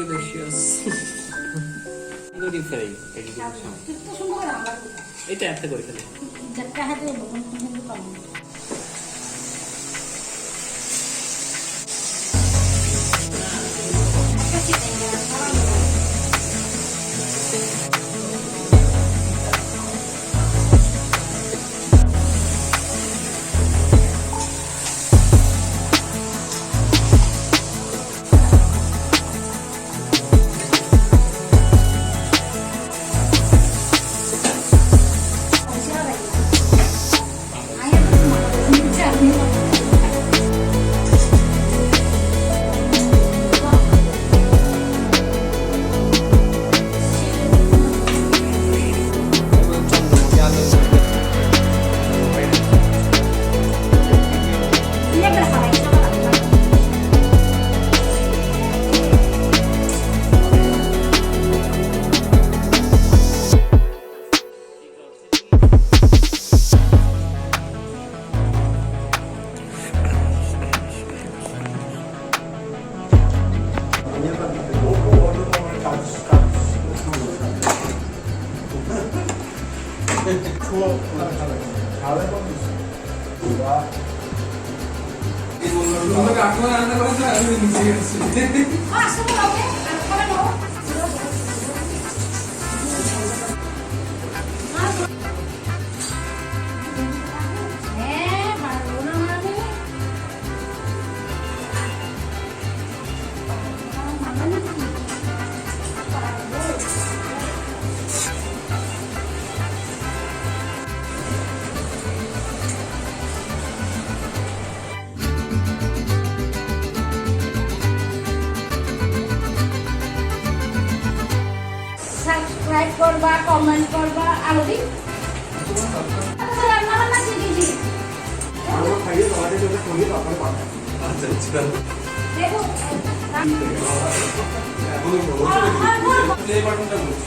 delicious. এটা একটা করে ফেলে। সাবস্ক্রাইব করবা, কমেন্ট করবা, আলো দিন। রান্না বান্না শিখেছি। আমরা খাইয়ে তোমাদের জন্য করি তারপরে পাঠাই। আচ্ছা আচ্ছা। দেখো। প্লে বাটনটা বলছি।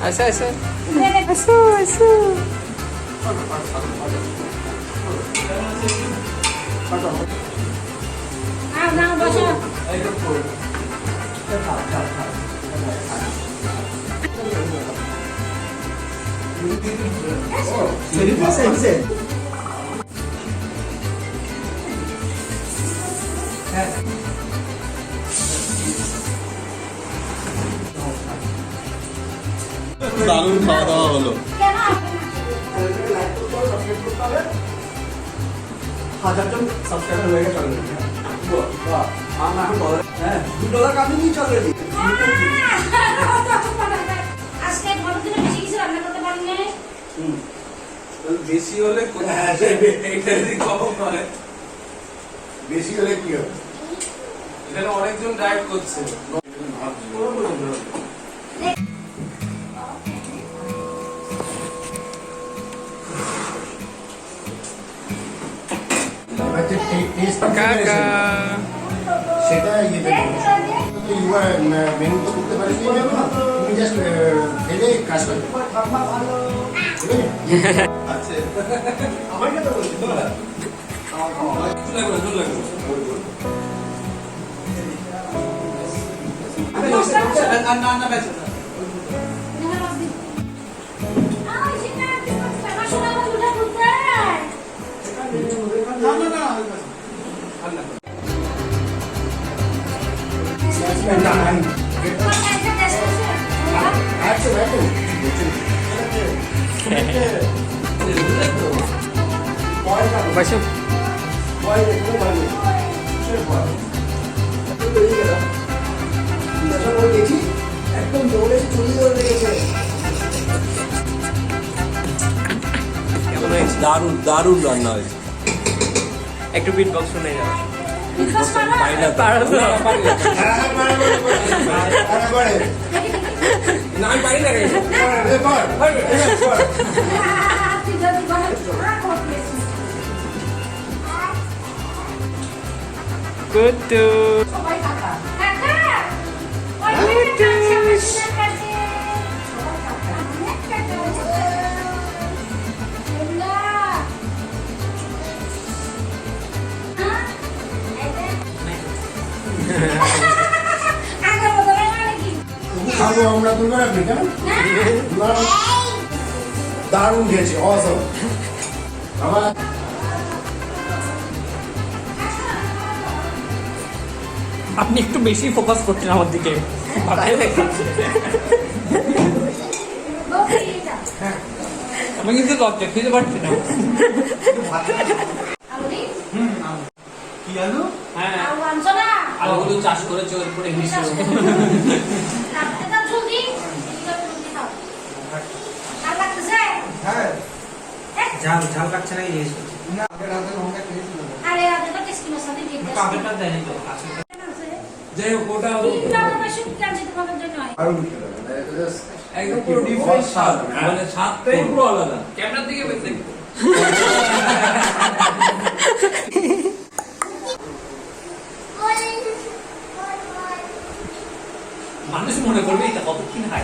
Asa. Asa. Now বসো। দারুণ খাওয়া দাওয়া হলো। হাজারজন সাবস্ক্রাইবার হয়ে গেছে $2 কামিয়ে চলে আজকে বড়দিনে বেশি কিছু রান্না করতে পারিনি। বেশি হলে এইটা যদি কম হয়, বেশি হলে কি হবে? এখানে অনেকজন ডায়েট করছে। Kakak. সেটা মেনু তো করতে পারি তুমি জাস্ট ফেলে কাজ করবে। আচ্ছা আমার কথা বলছি তো Basu. একদম দৌড়ে চুরি করে লেগেছে। দারুণ দারুণ রান্না হয়েছে। একটু বিট বক্স শুনে যাও। না আমি পারি না। কুতু সবাই কাকা কাকা ওই মেয়েটা কাছে আমার কাছে সবাই কাকা অনেক কাকা এলা হ্যাঁ আইতে আগে বদলে মানে কি খাবো আমরা তুলবো না কেন দারুণ খেয়েছি অসম আমার আপনি একটু বেশি ফোকাস করছেন আমার দিকে ভালোই লাগছে বকিটা আমি কিন্তু লজ্জা খেতে পারছি না আলুরি কি আলু হ্যাঁ আলু আনছো না আলুগুলো চাষ করেছে ওর উপরে হিসেবে আপনি তো জলদি এটা জলদি খাও আর লাগতেছে হ্যাঁ ঝাল ঝাল লাগছে না এই না আগের রাতে লঙ্কা খেয়েছিল আরে আগে তো টেস্টি মশলা দিয়ে দিতে কাবেটা দেয়নি তো আজকে যাই হোক ওটা তোমাদের জন্য আরো একদম পুরো ডিফারেন্ট স্বাদ মানে স্বাদটাই পুরো আলাদা ক্যামেরার দিকে দেখো মানুষ মনে করবে এটা কত কি হাই